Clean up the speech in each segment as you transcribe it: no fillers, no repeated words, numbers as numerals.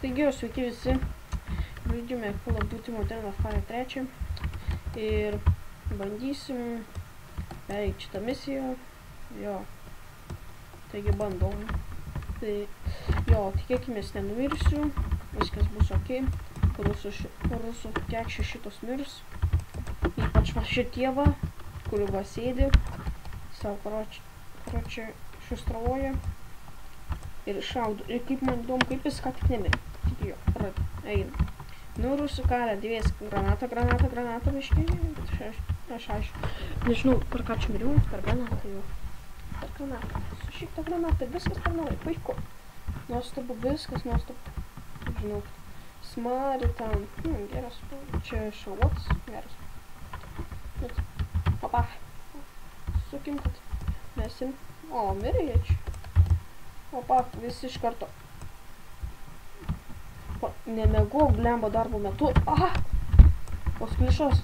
Taigi, sveiki visi. Žaidžiame Call of Duty Modern Warfare 3 ir bandysim pereiti šitą misiją. Jo. Taigi bandom. Tai jo, tikėkimės nenumirsiu. Viskas bus ok. Rusų kekšė šitos mirs. Ypač va šitie va, kuriuo va sėdi. Savo karočią šustravoja. Ir šaudo. Ir kaip man įdomu, kaip jis ką tik nemirė. Tik jo, eina. Nu, rusų karą, dvies granatą biškai. Aš nežinau, per ką čia miriau, per granatą jau. Per granatą. Su šitą granatą viskas per naują, puiku. Nuostabu viskas, nuostabu. Žinau, smari tam. Geras, čia šauotas, geras. Papa. Sukim, kad mesim. O, mirė jie čia. Opa, visi iš karto. Nemėgau blembo darbo metu. Aha! Paskui šos.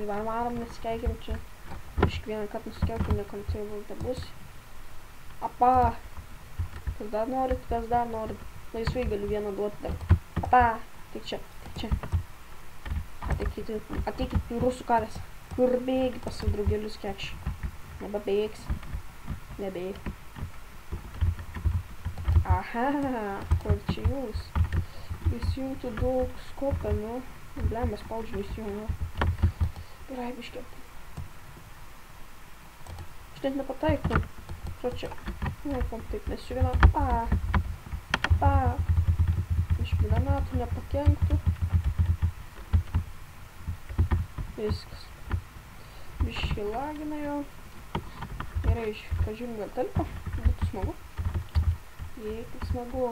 Varom, nesikeikim čia. Iš vieną kartą nusikeikim, niekam tai bus. Apa! Kas dar norit? Laisvai galiu vieną duoti dar. Apa! Tik čia. Ateikit rusų karės. Kur bėgi pas savo draugelius kekšį? Nebebėgsi. Nebėg. Aha, kur čia jūs? Įsijungtų daug skopę, nu. Blemas spaudžiu įsijungų. Gerai, biškiai. Aš net nepataikau. Šo čia? Nekom taip, nes čia viena. Apa. Biškiai granatų nepakenktų. Viskas. Biškiai lagina jau. Gerai, pažiūrim gal telpa. Būtų smagu. Jei, kaip smagu.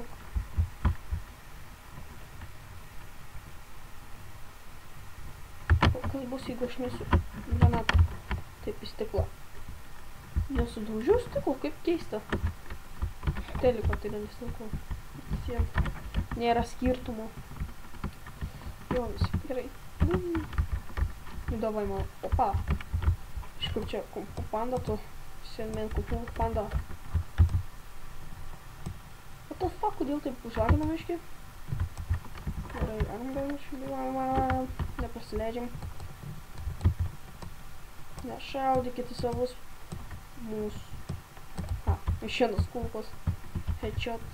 Kas bus, jeigu aš mesiu granatą taip į stiklą? Nesudaužiau stiklų, kaip keista. Teliko tai nesaugu. Nėra skirtumo. Jo, visi gerai. Davai man. Opa. Iš kur čia kumpu panda tu? Sen kumpu panda. What the fuck, kodėl taip užlaginam iški? Gerai, armbai, nepasileidžiam. Nešaudykit į savus mūsų. Iš vienas kulkos. Headshot.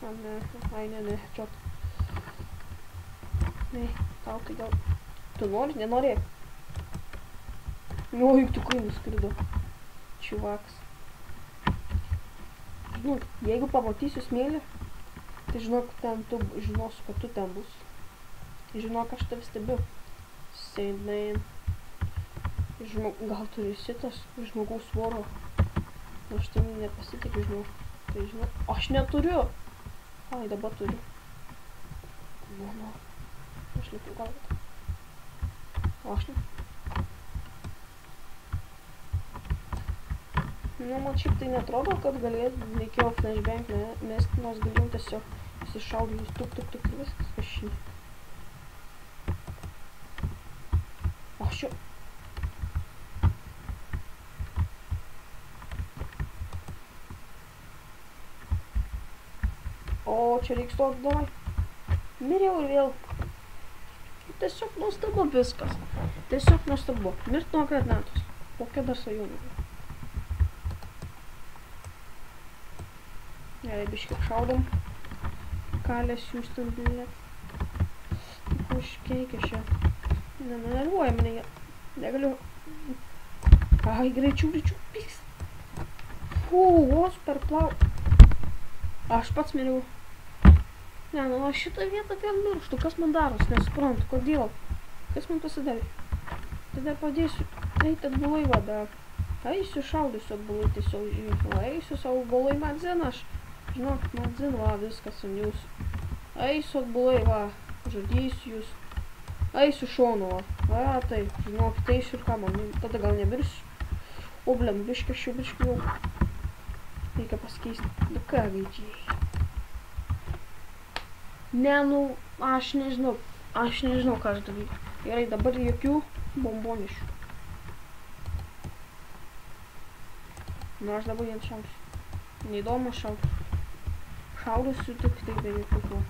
Ne, headshot. Ne, tau tai gal. Tu nori, nenori? Nu, juk tu kai nuskrido. Čivaks. Nu, jeigu pamatysiu smėlį, tai žinok, žinosiu, kad tu ten bus. Žinok, aš tave stebiu. Saint man. Gal turi sitas žmogaus svoro. Aš tai nepasitikiu, žinau. Tai žinau. Aš neturiu. Ai, dabar turiu. Nu. Aš lipu galvą. Aš ne. Nu, man šiaip tai netrodo, kad reikėjo flashbang mesti, nors galėjau tiesiog įsišaudyti tuk ir viskas kažkaip. Aš jau. O, čia reiks to davai. Miriau ir vėl. Tiesiog nuostabu viskas. Tiesiog nuostabu. Mirt nuo granatos. Kokia dar svajonė. Gerai, biškiai šaudom. Kalės jūs ten, blėt. Užkeikia šia. Nenervuoja mane. Negaliu. Ai, greičiau, pyks. Vos per plau. Aš pats miriau. Ne, nu, aš šitą vietą vėl mirštu. Kas man daros? Nesuprantu, kodėl. Kas man pasidarė? Tai dar padėsiu. Eiti atbulai vada. Eisiu šaudysiu atbulai tiesiog žinau. Eisiu savo atbulai madzin aš. Žinok, madzin, va, viskas ant jūsų. Eisiu atbulai, va, žudysiu jūs. Eisiu šonu, va, tai, žinok, teisiu ir ką man, tada gal nemirsiu. O, blem, biškai jau. Reikia pasikeisti. Nu ką, gaidžiai. Ne, nu, aš nežinau, ką aš daryti. Gerai, dabar jokių bombonišių. Nu, aš dabar jiems šausiu. Neįdomu šausiu. šaudysiu tik tai be jokių kuo.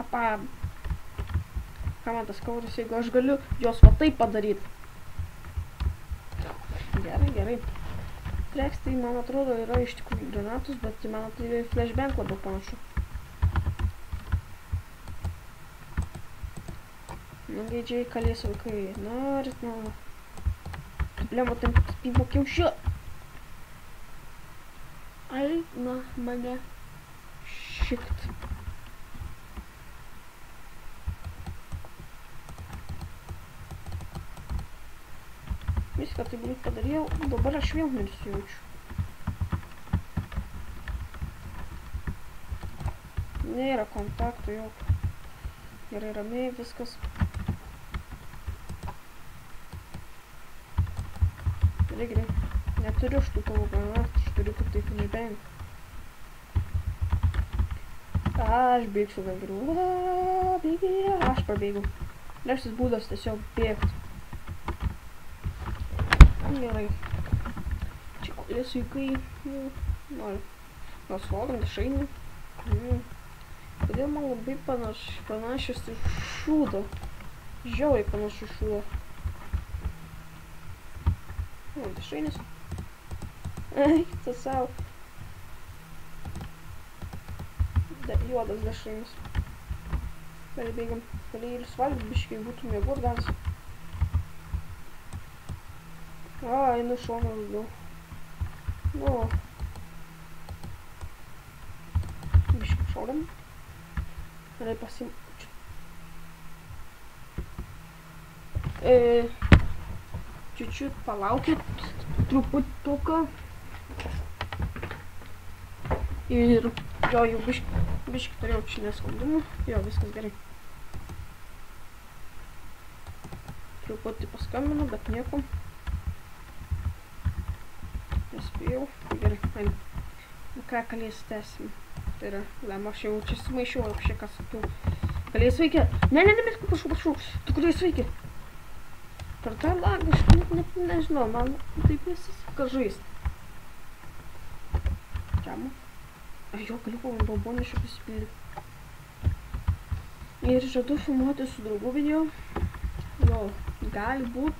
Apa. Ką man tas kauris, jeigu aš galiu jos va taip padaryti. Gerai, gerai. Treks tai, man atrodo, yra iš tikrųjų granatus, bet man tai flashbang labiau panašu. Nu, gaidžiai kalės vaikai. Norit, nu. Problema tam spybo kiaušio. Ai, na, mane šikt. Viską tai greit padariau, dabar aš vėl nesijaučiu. Nėra kontaktų jau. Gerai, ramiai viskas. Gerai, neturiu šitų tavo granatų, aš turiu tik tai flashbang. Aš bėgsiu gal geriau. Aš pabėgau. Leštis būdas tiesiog bėgti. Gerai. Čia kalės vaikai. Noriu. Gal slogant išeini. Kodėl man labai panašios į šūdą. Žiauriai panašu į šūdą. O, dešainis. Ai, tas savo. Dar juodas dešainis. Gerai, bėgam. Galėjai ir svalgyti biškai, būtų mėgot galas. A, einu šoną daugiau. Nu. Biškai šaudam. Gerai, pasiimčiau. Čiučiut palaukit. Truputuką. Ir jo, jau biškai turėjau čia nesklandumų. Jo, viskas gerai. Truputį paskambinu, bet nieko. Nespėjau. Gerai, einu. Ką kalės tęsim. Tai yra, lema, aš jau čia sumaišiau, apšė ką sakiau. Kalės vaikė. Ne, prašau. Tu kalės vaikė. Per tą lagą aš net nežinau, man taip nesiseka žaist. Čiamo. Ai, jo, galiu po bombonešio prisipildyti. Ir žadu filmuoti su draugu video. Jo, gali būt.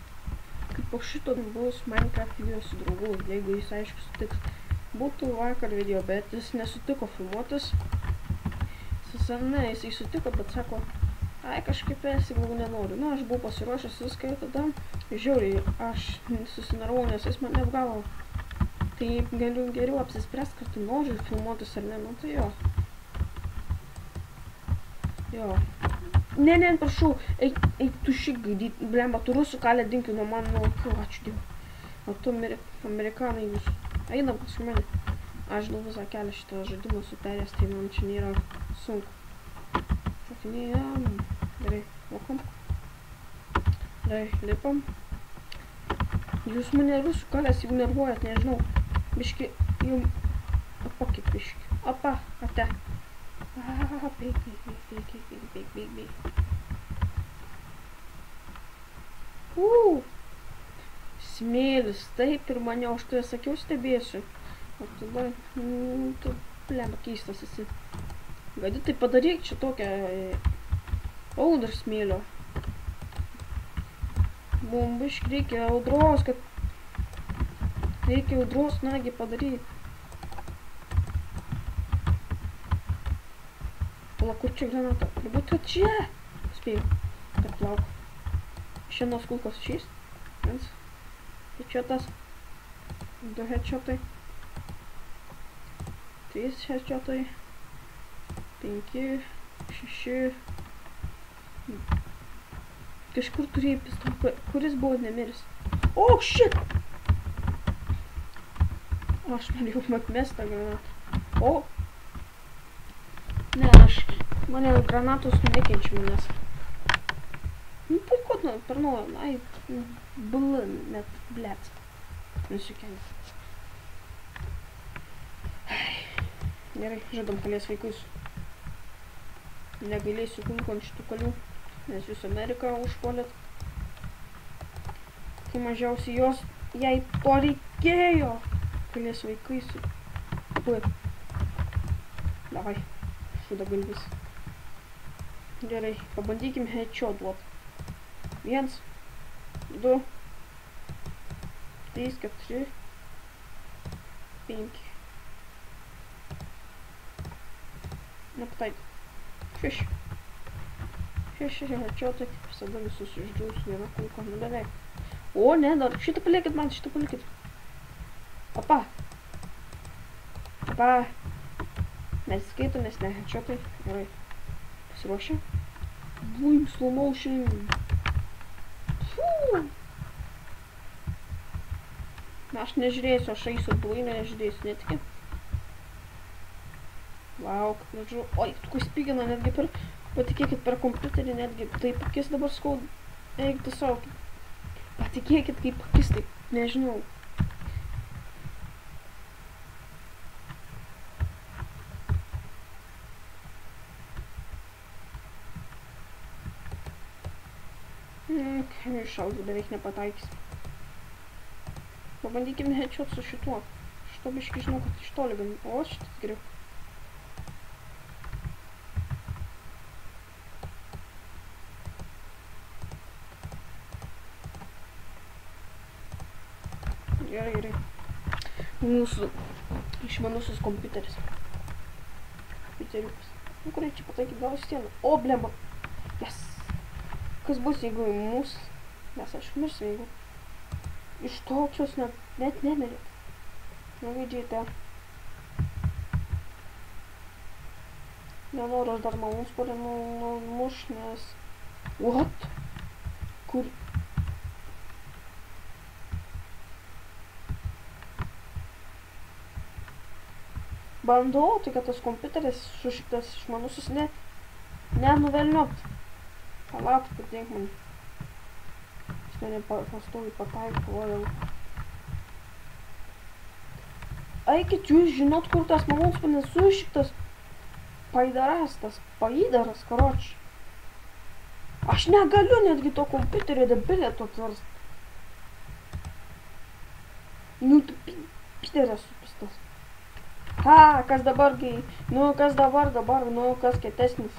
Po šito bus Minecraft video su draugu, jeigu jis aišku sutiks. Būtų vakar video, bet jis nesutiko filmuotis. Ne, jisai sutiko, bet sako, ai kažkaip esi, gal nenoriu. Nu, aš buvau pasiruošęs viską ir tada žiauriai aš susinervau, nes jis mane apgavo. Tai galiu geriau apsispręsti, kad tu nori filmuotis ar ne, nu tai jo. Jo. Ne, prašau, eik tu šik gaidyt, blemba, tu rusų kalę dinkiu nuo man, nu, ačiū Dievu. O tu amerikanai jūs, einam paskui mane. Aš žinau visą kelią šitą žaidimą superės, tai man čia nėra sunku. Šokinėjam, gerai, mokam. Gerai, lipam. Jūs mane rusų kalės jau nervuojat, nežinau. Biški, jau, apa kaip biški, apa, ate. Bėg. Smėlis, taip ir mane, aš tu sakiau stebėsiu. O tada, tu blemba keistas esi. Gali tai padaryk čia tokią audrą smėlio. Mums biškai reikia audros, kad reikia audros nagi padaryti. Pala, kur čia granata? Turbūt čia! Spėjau, kad plauk. Šiandienos kulkos šis. Viens. Headshotas. 2 headshotai. 3 headshotai. 5, 6. Kažkur turėjai pistolą, kuris buvo nemiris. O, shit! Aš norėjau atmest tą granatą. O! Ne, mane granatos nekenčia manęs. Nu, puikot, per naują, ai, blin, net, blėt. Nusikėlė. Gerai, žadam kalės vaikus. Negailėsiu kulkų ant šitų kalių, nes jūs Ameriką užpuolėt. kai mažiausiai jai to reikėjo. Kalės vaikai su... Davai, šūdagalvis. Gerai, pabandykim headshot duot. 1, 2, 3, 4, 5. Nepataikau. 6. 6 headshotai. Visada visus išdžiūsiu vieną kulką. Nu beveik. O, ne, dar šitą palikit man, šitą palikit. Opa. Opa. Nesiskaito, nes ne headshotai. Gerai. Pasiruošę. Boom, slow motion. Fuu. Na, aš nežiūrėsiu, aš eisiu atbulai, nežiūrėsiu, netikė. Vau, kaip gražu. Oi, tu spigina netgi per... Patikėkit, per kompiuterį netgi taip akis dabar skauda. Eik tu savo. Patikėkit, kaip akis taip. Nežinau. Šaudžiu, beveik nepataikys. Pabandykime headshot su šituo. Šito biškai žinau, kad iš toli gan. O, šitas geriau. Gerai, gerai. Mūsų išmanusis kompiuteris. Kompiuteriukas. Nu, kur reikia pataikyti gal sieną. O, blemba. Yes. Kas bus, jeigu mūsų... Mes aš mirsim, jeigu... Iš tokios net nemirėt. Nuvaidžiate. Nenoriu aš dar malūns, kurį numuš, nes... What? Kur... Bandau, tai kad tas kompiuteris sušiktas išmanusis nenuvelniot. Palauk, padėk man. Jis mane pastovi pataiko, vėl. Eikit, jūs žinot, kur tas malūns mane sušiktas. Paidarastas, paidaras, karoči. Aš negaliu netgi to kompiuterio debilėto atverst. Nu, tu piterės supistas. Ha, kas dabar, nu, kas dabar, nu, kas kietesnis.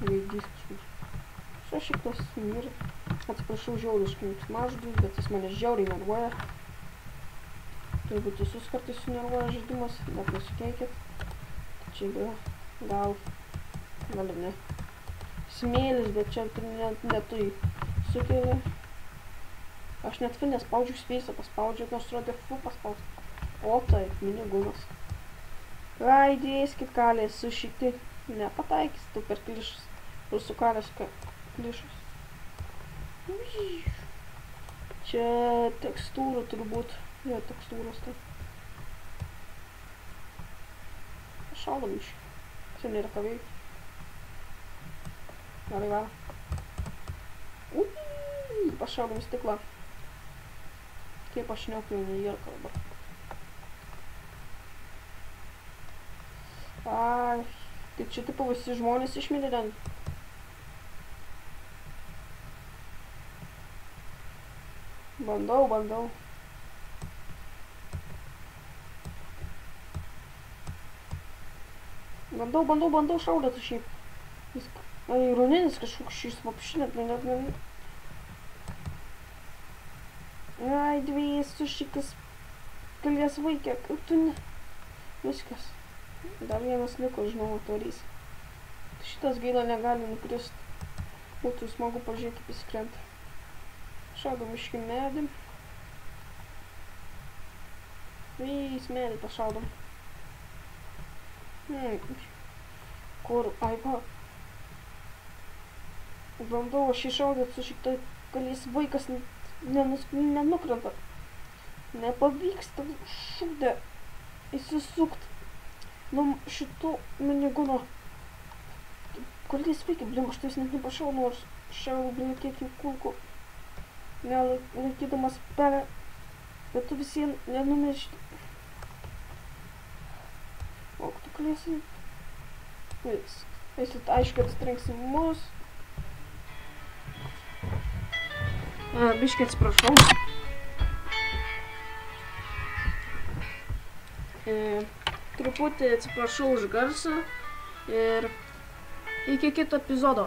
Veidys kažkus. Sušiktas mirė. Atsiprašau žiauriškai maždus, bet jis mane žiauriai nervuoja. Turbūt visus kartais sunervuoja žaidimas, bet nesikeikit. Čia gal ir ne. Smėlis, bet čia ne tai sukelia. Aš net fin nespaudžiu space'ą, paspaudžiu, nors rodė fu paspaudžiu. O taip, minigunas. Raidėskit kalės sušikti. Nepataikys, tu per klišas. Rusų kalės klišas. Čia tekstūra turbūt. Jo, tekstūros tai. Šaudam iš. Čia nėra ką veikti. Gerai, va. Pašaudam stiklą. Kaip aš neopėjau į jerką dabar. Ai, tai čia tipo visi žmonės išmirė ten. Bandau. Bandau šaudėti šiaip. Ai, runinis kažkoks šis vapšinė, net. Ai, dviejas sušikas. Kalės vaikė, kaip tu ne... Viskas. Dar vienas liko, žinau, autorys. Šitas gaila negali nukrist. Būtų smagu pažiūrėti, kaip jis krenta. Šaudom iški medį. Vys medį pašaudom. Kur? Ai, va. Bandau aš iššaudėt su šitą kalės vaikas nenukrenta. Nepavyksta šūdę įsisukt. Nu, šito miniguno. Kalės vaikai, blim, aš tais net nepašau, nors šau, blim, kiek jų kulkų. Nelaikydamas pelę. Bet tu visien nenumešti. O, tu kalėsi. Jis aišku atstrenksim mus. Biškį atsiprašau. Truputį atsiprašau už garsą ir iki kito epizodo.